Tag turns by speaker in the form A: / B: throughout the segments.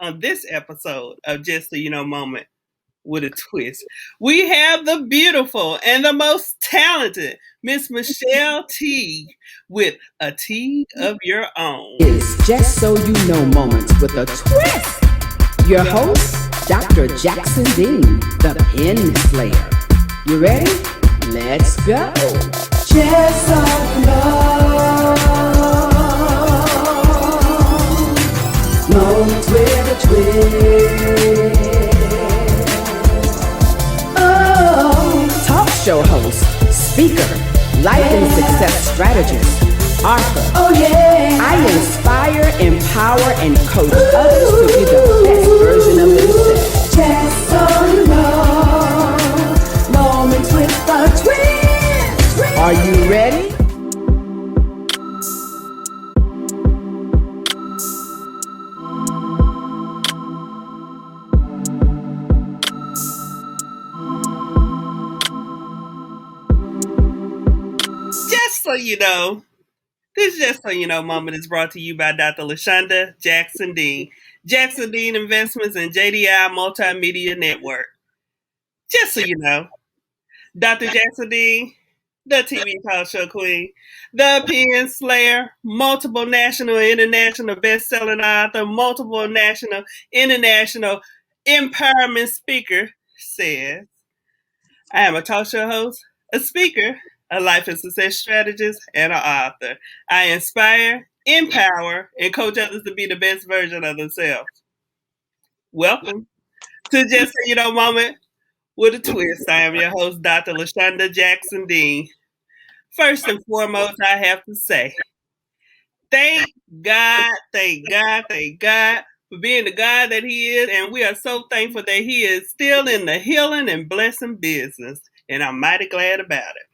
A: on this episode of Just So You Know Moment with a Twist, we have the beautiful and the most talented Miss Michelle Teague with A Teague of Your Own.
B: It's Just So You Know Moments with a Twist. Your host, Dr. Jackson Dean, the Pen Slayer. You ready? Let's go. Just so you know, moments with a twist. Oh, talk show host, speaker, life and success strategist, author. Oh yeah. I inspire, empower, and coach others to be the best version of themselves. Just so you know, moments with a twist. Are you ready?
A: Just so you know, this Just So You Know moment is brought to you by Dr. LaShonda Jackson Dean, Jackson Dean Investments and JDI Multimedia Network. Just so you know, Dr. Jackson Dean, the TV talk show queen, the Pen Slayer, multiple national and international best-selling author, multiple national, international empowerment speaker, says, I am a talk show host, a speaker, a life and success strategist, and an author. I inspire, empower, and coach others to be the best version of themselves. Welcome to Just So You Know Moment with a Twist. I am your host, Dr. LaShonda Jackson Dean. First and foremost, I have to say, thank God for being the God that He is, and we are so thankful that He is still in the healing and blessing business, and I'm mighty glad about it.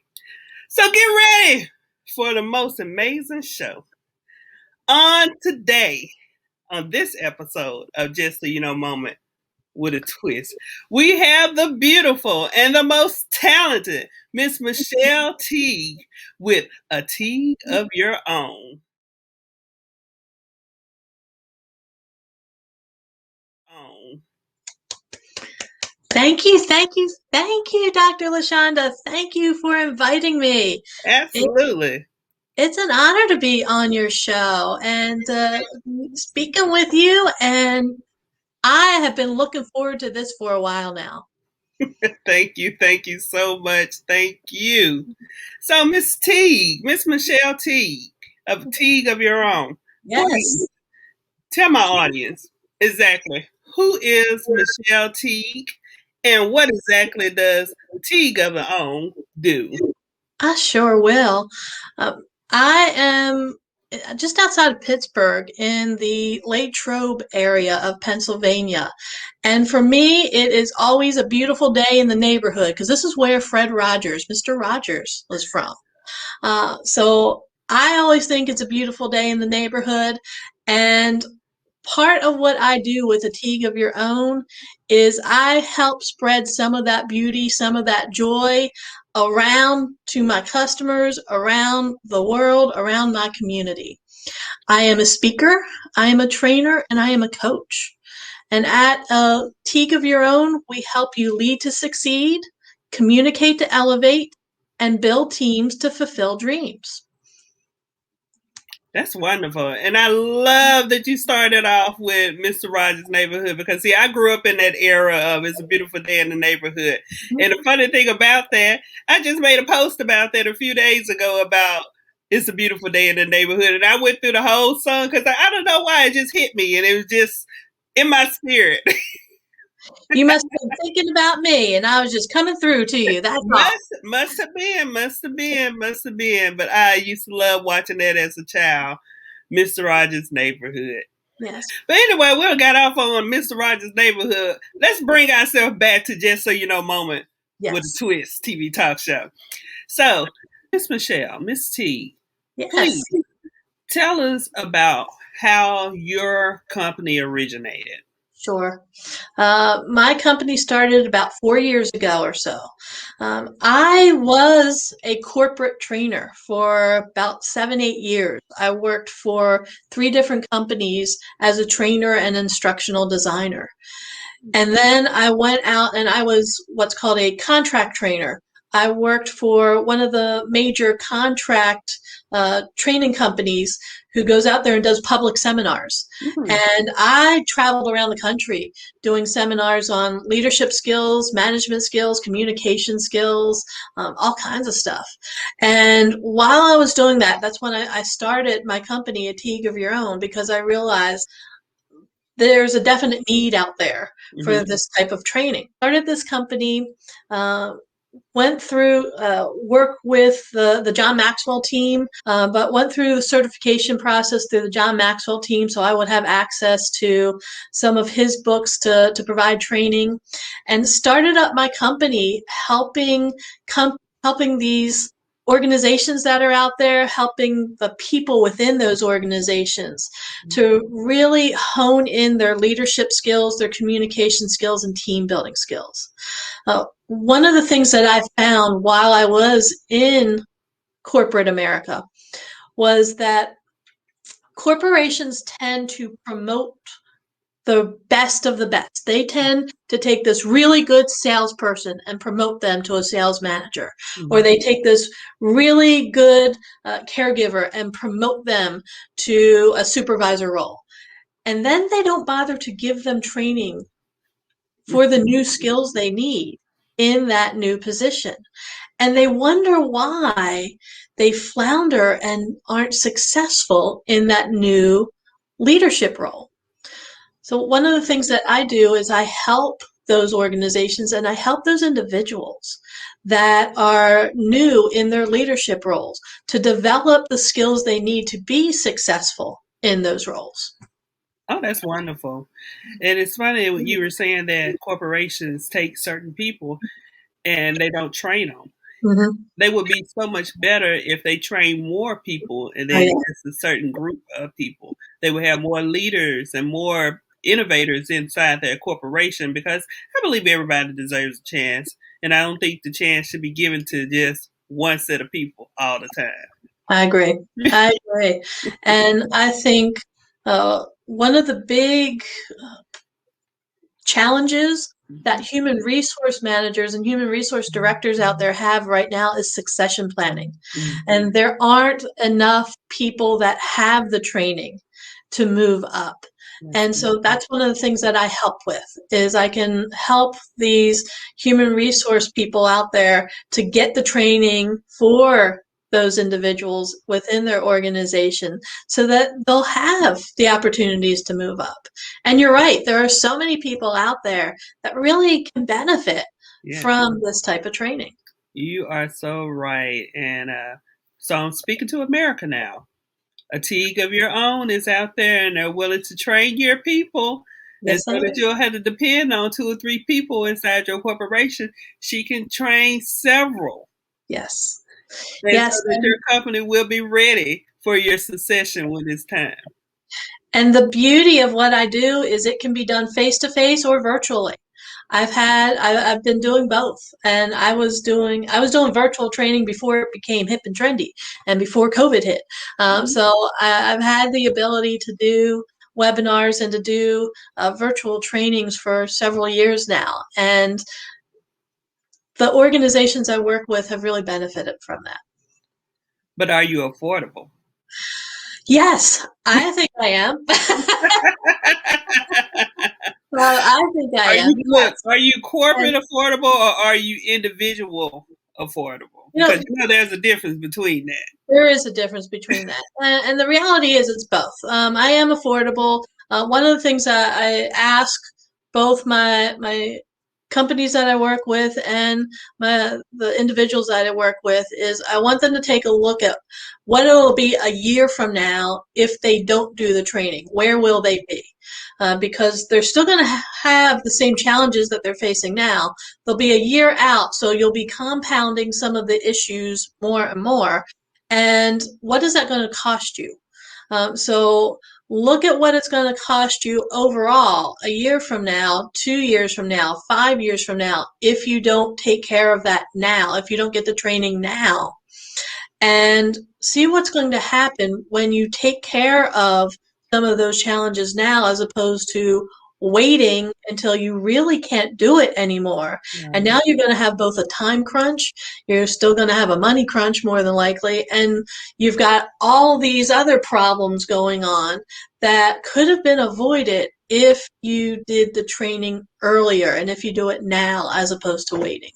A: So get ready for the most amazing show. On today, on this episode of Just So You Know Moment with a Twist, we have the beautiful and the most talented Miss Michelle Teague with A Teague of Your Own.
C: Thank you, Dr. LaShonda. Thank you for inviting me.
A: Absolutely.
C: It's an honor to be on your show and speaking with you, and I have been looking forward to this for a while now.
A: Thank you so much. Thank you. So, Miss Michelle Teague, of Teague of Your Own.
C: Yes.
A: Tell my audience exactly who is Michelle Teague and what exactly does Teague of Your Own do?
C: I sure will. I am just outside of Pittsburgh in the Latrobe area of Pennsylvania. And for me, it is always a beautiful day in the neighborhood because this is where Mr. Rogers, was from. So I always think it's a beautiful day in the neighborhood. And part of what I do with A Teague of Your Own is I help spread some of that beauty, some of that joy around to my customers, around the world, around my community. I am a speaker, I am a trainer, and I am a coach. And at A Teague of Your Own, we help you lead to succeed, communicate to elevate, and build teams to fulfill dreams.
A: That's wonderful. And I love that you started off with Mr. Rogers' Neighborhood because, see, I grew up in that era of It's a Beautiful Day in the Neighborhood. Mm-hmm. And the funny thing about that, I just made a post about that a few days ago about It's a Beautiful Day in the Neighborhood. And I went through the whole song because I don't know why it just hit me. And it was just in my spirit.
C: You must have been thinking about me, and I was just coming through to you. That's
A: must have been. But I used to love watching that as a child, Mr. Rogers' Neighborhood.
C: Yes.
A: But anyway, we got off on Mr. Rogers' Neighborhood. Let's bring ourselves back to Just So You Know Moment with a Twist TV talk show. So, Miss Michelle, Miss T, please tell us about how your company originated.
C: Sure. My company started about 4 years ago or so. I was a corporate trainer for about 7, 8 years. I worked for 3 different companies as a trainer and instructional designer. And then I went out and I was what's called a contract trainer. I worked for one of the major contract training companies who goes out there and does public seminars.
A: Mhm.
C: And I traveled around the country doing seminars on leadership skills, management skills, communication skills, all kinds of stuff. And while I was doing that, that's when I started my company, A Teague of Your Own, because I realized there's a definite need out there for this type of training. Started this company, went through work with the John Maxwell team, but went through the certification process through the John Maxwell team, so I would have access to some of his books to provide training, and started up my company helping these organizations that are out there, helping the people within those organizations to really hone in their leadership skills, their communication skills, and team building skills. One of the things that I found while I was in corporate America was that corporations tend to promote the best of the best. They tend to take this really good salesperson and promote them to a sales manager, or they take this really good caregiver and promote them to a supervisor role. And then they don't bother to give them training for the new skills they need in that new position. And they wonder why they flounder and aren't successful in that new leadership role. So one of the things that I do is I help those organizations and I help those individuals that are new in their leadership roles to develop the skills they need to be successful in those roles.
A: Oh, that's wonderful. And it's funny when you were saying that corporations take certain people and they don't train them.
C: Mm-hmm.
A: They would be so much better if they train more people and
C: Oh,
A: then
C: yeah.
A: just a certain group of people. They would have more leaders and more innovators inside their corporation, because I believe everybody deserves a chance. And I don't think the chance should be given to just one set of people all the time.
C: I agree. I agree. And I think one of the big challenges that human resource managers and human resource directors out there have right now is succession planning. And there aren't enough people that have the training to move up. And so that's one of the things that I help with, is I can help these human resource people out there to get the training for those individuals within their organization so that they'll have the opportunities to move up. And you're right, there are so many people out there that really can benefit from this type of training.
A: You are so right. And so I'm speaking to America now. A Teague of Your Own is out there and they're willing to train your people.
C: Yes,
A: and so that you'll have to depend on 2 or 3 people inside your corporation. She can train several.
C: Yes.
A: And
C: yes.
A: so that your company will be ready for your succession when it's time.
C: And the beauty of what I do is it can be done face-to-face or virtually. I've been doing both, and I was doing virtual training before it became hip and trendy and before COVID hit. So I've had the ability to do webinars and to do virtual trainings for several years now. And the organizations I work with have really benefited from that.
A: But are you affordable?
C: Yes, I think I am. Well, I think I am.
A: Are you corporate affordable or are you individual affordable? Because there's a difference between that.
C: There is a difference between that. And the reality is it's both. I am affordable. One of the things I ask both my companies that I work with and the individuals that I work with is I want them to take a look at what it will be a year from now if they don't do the training. Where will they be? Because they're still going to have the same challenges that they're facing now. They'll be a year out, so you'll be compounding some of the issues more and more. And what is that going to cost you? So look at what it's going to cost you overall a year from now, 2 years from now, 5 years from now, if you don't take care of that now, if you don't get the training now, and see what's going to happen when you take care of some of those challenges now as opposed to waiting until you really can't do it anymore. And now you're going to have both a time crunch, you're still going to have a money crunch more than likely, and you've got all these other problems going on that could have been avoided if you did the training earlier and if you do it now as opposed to waiting.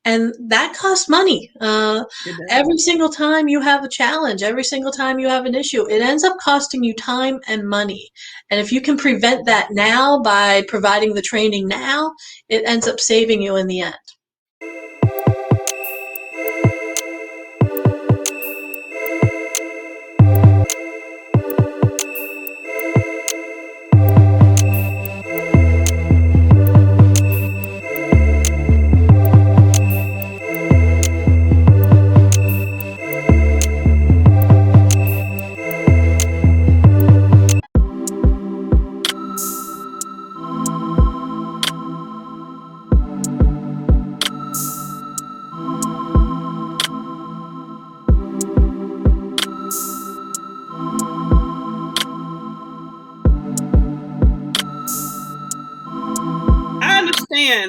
C: And that costs money. Every single time you have a challenge, every single time you have an issue, it ends up costing you time and money. And if you can prevent that now by providing the training now, it ends up saving you in the end.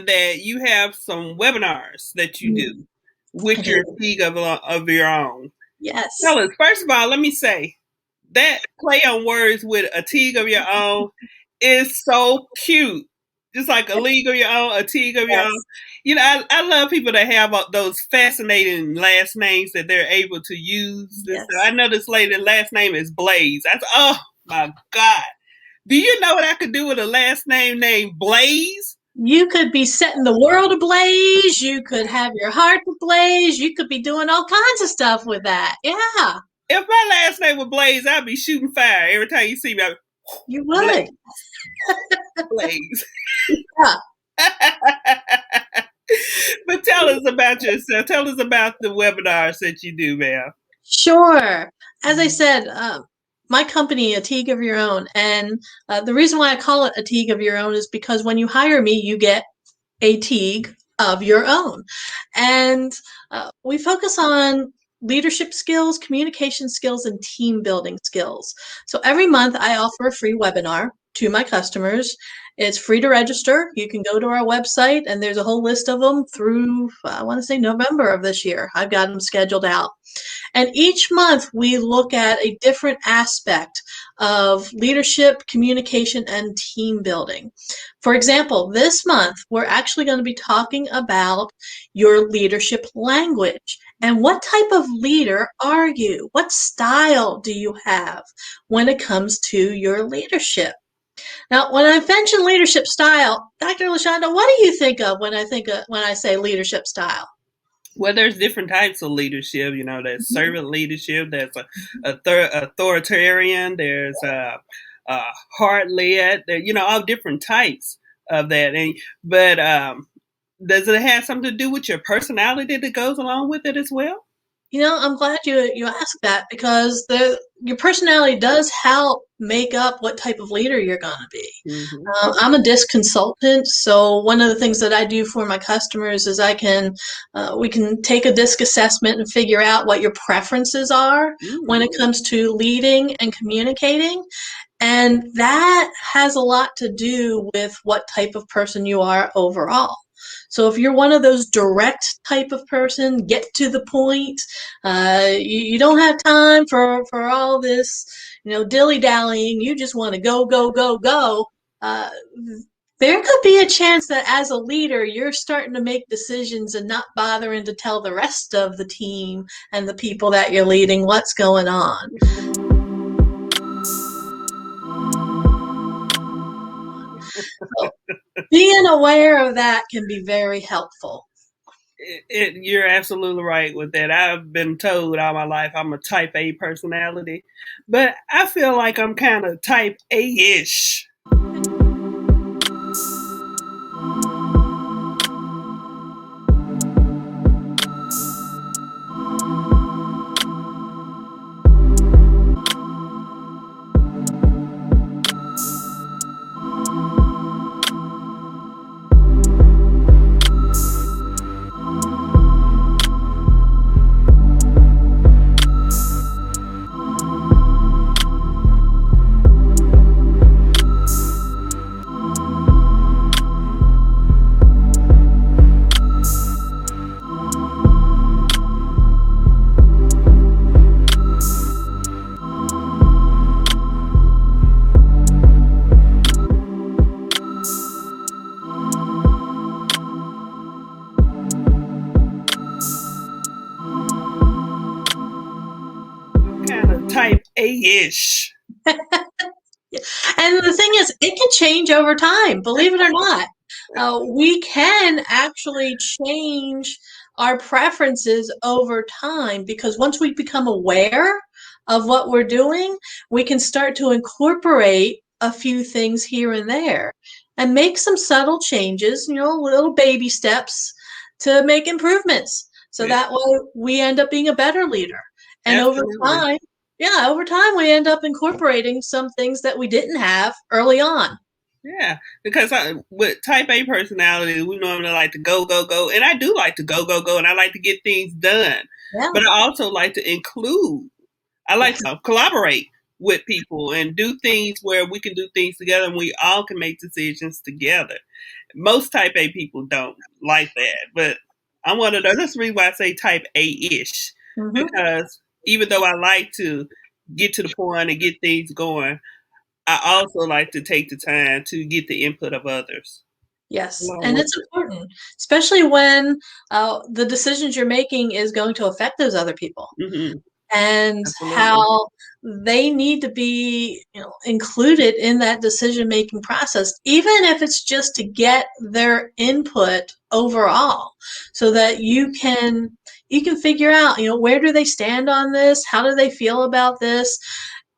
A: That you have some webinars that you do with your Teague of your own.
C: Yes.
A: Tell us, first of all, let me say that play on words with a Teague of your own is so cute. Just like a league of your own, a Teague of your own. You know, I love people that have those fascinating last names that they're able to use. Yes. I know this lady's last name is Blaze. Oh my God. Do you know what I could do with a last name named Blaze?
C: You could be setting the world ablaze. You could have your heart ablaze. You could be doing all kinds of stuff with that. Yeah.
A: If my last name was Blaze, I'd be shooting fire every time you see me.
C: You would.
A: Blaze.
C: Yeah.
A: But tell us about yourself. Tell us about the webinars that you do, ma'am.
C: Sure. As I said, my company, A Teague of Your Own, and the reason why I call it A Teague of Your Own is because when you hire me, you get a Teague of your own. And we focus on leadership skills, communication skills, and team building skills. So every month I offer a free webinar to my customers. It's free to register. You can go to our website, and there's a whole list of them through, I want to say, November of this year. I've got them scheduled out. And each month we look at a different aspect of leadership, communication, and team building. For example, this month we're actually going to be talking about your leadership language. And what type of leader are you? What style do you have when it comes to your leadership? Now, when I mention leadership style, Dr. LaShonda, what do you think of when I say leadership style?
A: Well, there's different types of leadership. You know, there's servant leadership. There's authoritarian. There's heart-led. There, you know, all different types of that. But does it have something to do with your personality that goes along with it as well?
C: You know, I'm glad you asked that, because your personality does help make up what type of leader you're going to be. Mm-hmm. I'm a DISC consultant, so one of the things that I do for my customers is we can take a DISC assessment and figure out what your preferences are when it comes to leading and communicating. And that has a lot to do with what type of person you are overall. So if you're one of those direct type of person, get to the point, you don't have time for all this, dilly-dallying, you just want to go, go, go, go, there could be a chance that as a leader, you're starting to make decisions and not bothering to tell the rest of the team and the people that you're leading what's going on. So, being aware of that can be very helpful.
A: You're absolutely right with that. I've been told all my life I'm a type A personality, but I feel like I'm kind of type A-ish. A-ish.
C: And the thing is, it can change over time, believe it or not. We can actually change our preferences over time because once we become aware of what we're doing, we can start to incorporate a few things here and there and make some subtle changes, little baby steps to make improvements. So that way we end up being a better leader. And
A: Absolutely.
C: over time we end up incorporating some things that we didn't have early on.
A: Yeah, because with type A personality, we normally like to go, go, go. And I do like to go, go, go. And I like to get things done.
C: Yeah.
A: But I also like to include. I like to collaborate with people and do things where we can do things together and we all can make decisions together. Most type A people don't like that. But I'm one of those. That's the reason why I say type A-ish. Because even though I like to get to the point and get things going, I also like to take the time to get the input of others.
C: Yes, and it's important, especially when the decisions you're making is going to affect those other people.
A: Mm-hmm.
C: And
A: Absolutely.
C: how they need to be included in that decision-making process, even if it's just to get their input overall, so that you can figure out, where do they stand on this? How do they feel about this?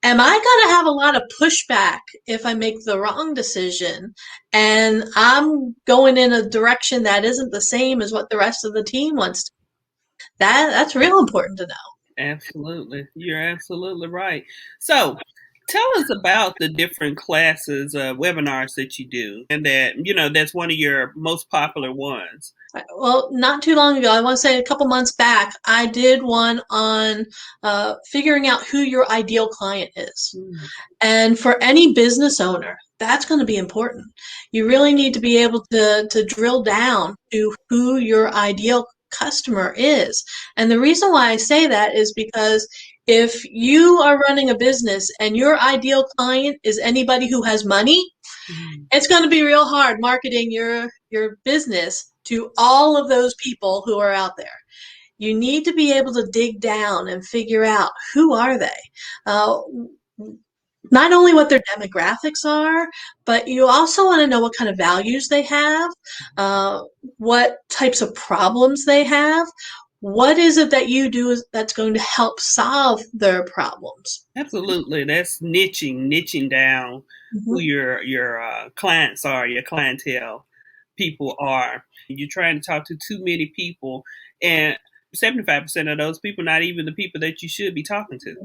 C: Am I going to have a lot of pushback if I make the wrong decision and I'm going in a direction that isn't the same as what the rest of the team wants to? That's real important to know.
A: Absolutely. You're absolutely right. So tell us about the different classes, webinars that you do, and that's one of your most popular ones.
C: Well, not too long ago, I want to say a couple months back, I did one on figuring out who your ideal client is. And for any business owner, that's going to be important. You really need to be able to drill down to who your ideal customer is. And the reason why I say that is because if you are running a business and your ideal client is anybody who has money, it's going to be real hard marketing your business to all of those people who are out there. You need to be able to dig down and figure out who are they. Not only what their demographics are, but you also want to know what kind of values they have, what types of problems they have. What is it that you do that's going to help solve their problems?
A: Absolutely. That's niching down who your clients are, your clientele people are. You're trying to talk to too many people, and 75% of those people not even the people that you should be talking to.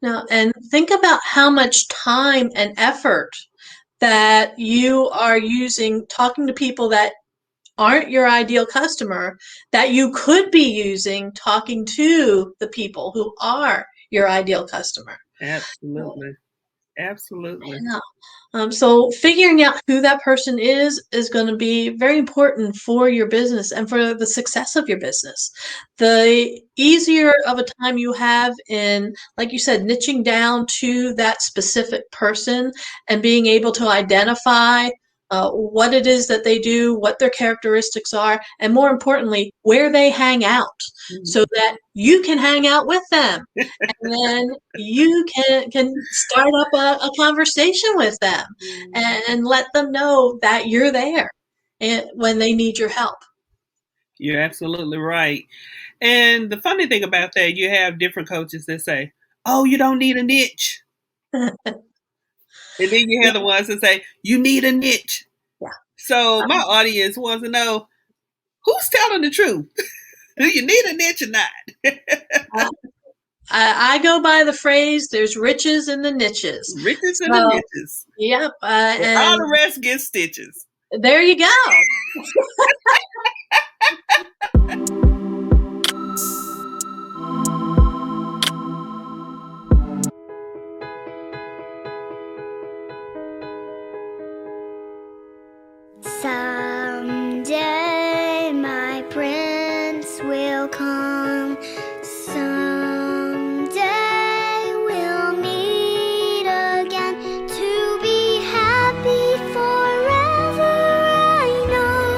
C: Now, and think about how much time and effort that you are using talking to people that aren't your ideal customer that you could be using talking to the people who are your ideal customer.
A: Absolutely. Absolutely.
C: So figuring out who that person is going to be very important for your business and for the success of your business. The easier of a time you have in, like you said, niching down to that specific person and being able to identify what it is that they do, what their characteristics are, and more importantly, where they hang out, so that you can hang out with them. And then you can start up a conversation with them and let them know that you're there when they need your help.
A: You're absolutely right. And the funny thing about that, you have different coaches that say, oh, you don't need a niche. And then you have the ones that say, you need a niche.
C: Yeah.
A: So my audience wants to know, who's telling the truth? Do you need a niche or not?
C: I go by the phrase, there's riches in the niches.
A: Riches in the niches.
C: Yep.
A: And all the rest get stitches.
C: There you go.
D: Someday my prince will come. Someday we'll meet again to be happy forever. I know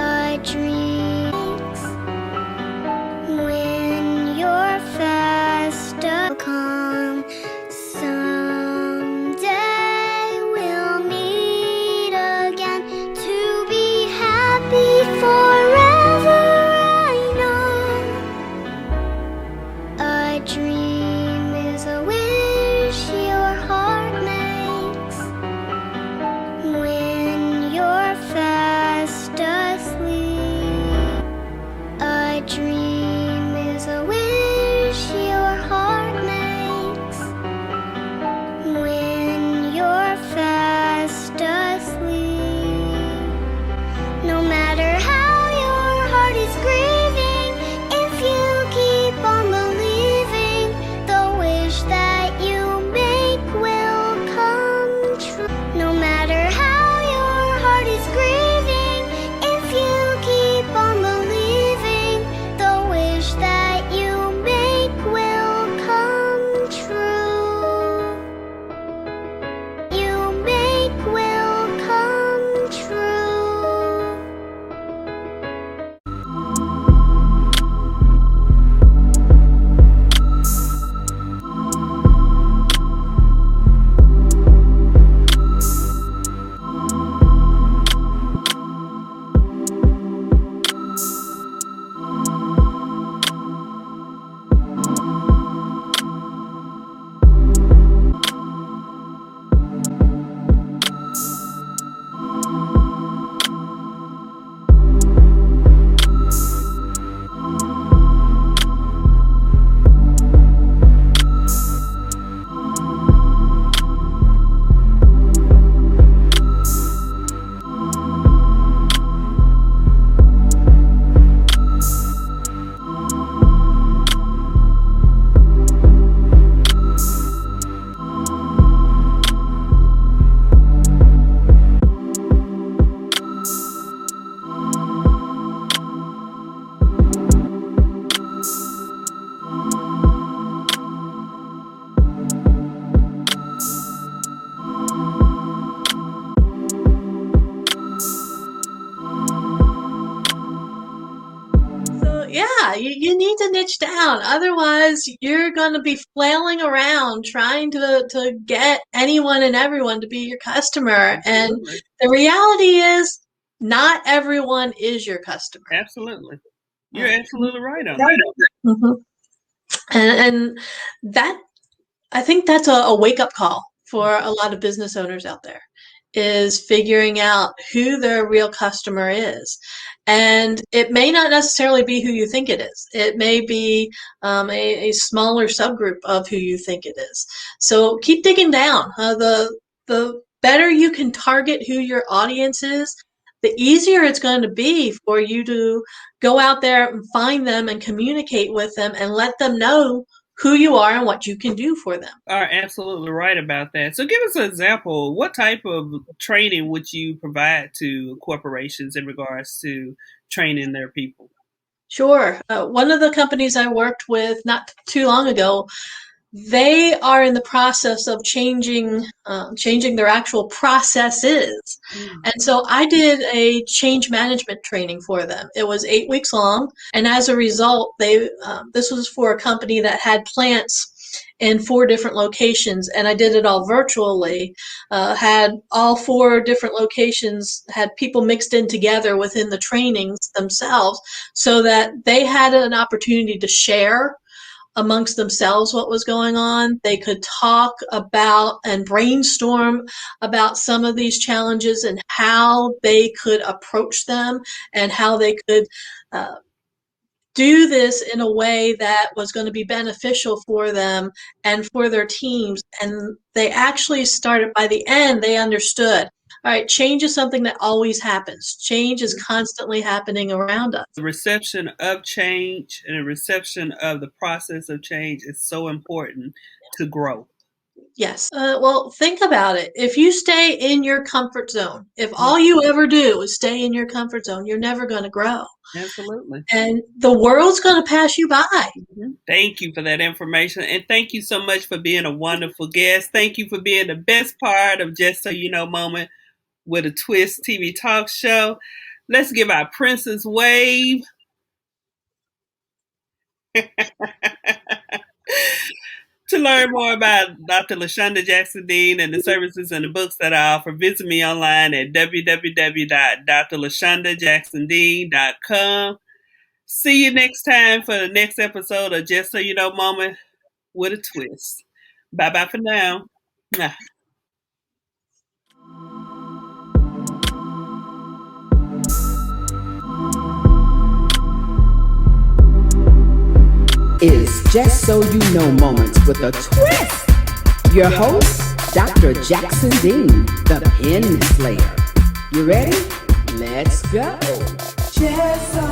D: a dream when you're fast
C: Yeah, you need to niche down. Otherwise, you're going to be flailing around trying to get anyone and everyone to be your customer. And
A: Absolutely.
C: the reality is, not everyone is your customer.
A: Absolutely. You're absolutely right on that.
C: Mhm. And that, I think that's a wake-up call for a lot of business owners out there, is figuring out who their real customer is. And it may not necessarily be who you think it is. It may be a smaller subgroup of who you think it is. So keep digging down. The better you can target who your audience is, the easier it's going to be for you to go out there and find them and communicate with them and let them know who you are and what you can do for them.
A: Are absolutely right about that. So give us an example. What type of training would you provide to corporations in regards to training their people?
C: Sure. One of the companies I worked with not too long ago, they are in the process of changing their actual processes. And so I did a change management training for them. It was 8 weeks long, and as a result, this was for a company that had plants in 4 different locations, and I did it all virtually. Had all 4 different locations, had people mixed in together within the trainings themselves, so that they had an opportunity to share amongst themselves what was going on. They could talk about and brainstorm about some of these challenges and how they could approach them and how they could do this in a way that was going to be beneficial for them and for their teams. And they actually started, by the end, they understood, all right, change is something that always happens. Change is constantly happening around us.
A: The reception of change and the reception of the process of change is so important to grow.
C: Yes. Well, think about it. If you stay in your comfort zone, if all you ever do is stay in your comfort zone, you're never going to grow.
A: Absolutely.
C: And the world's going to pass you by.
A: Thank you for that information. And thank you so much for being a wonderful guest. Thank you for being the best part of Just So You Know Moment with a Twist TV talk show. Let's give our princess wave. To learn more about Dr. LaShonda Jackson Dean and the services and the books that I offer, visit me online at www.drlashondajacksondean.com. See you next time for the next episode of Just So You Know Moment with a Twist. Bye-bye for now.
B: Is Just So You Know Moments with a Twist. Your host, Dr. Jackson Dean, the Pen Slayer. You ready? Let's go. Just so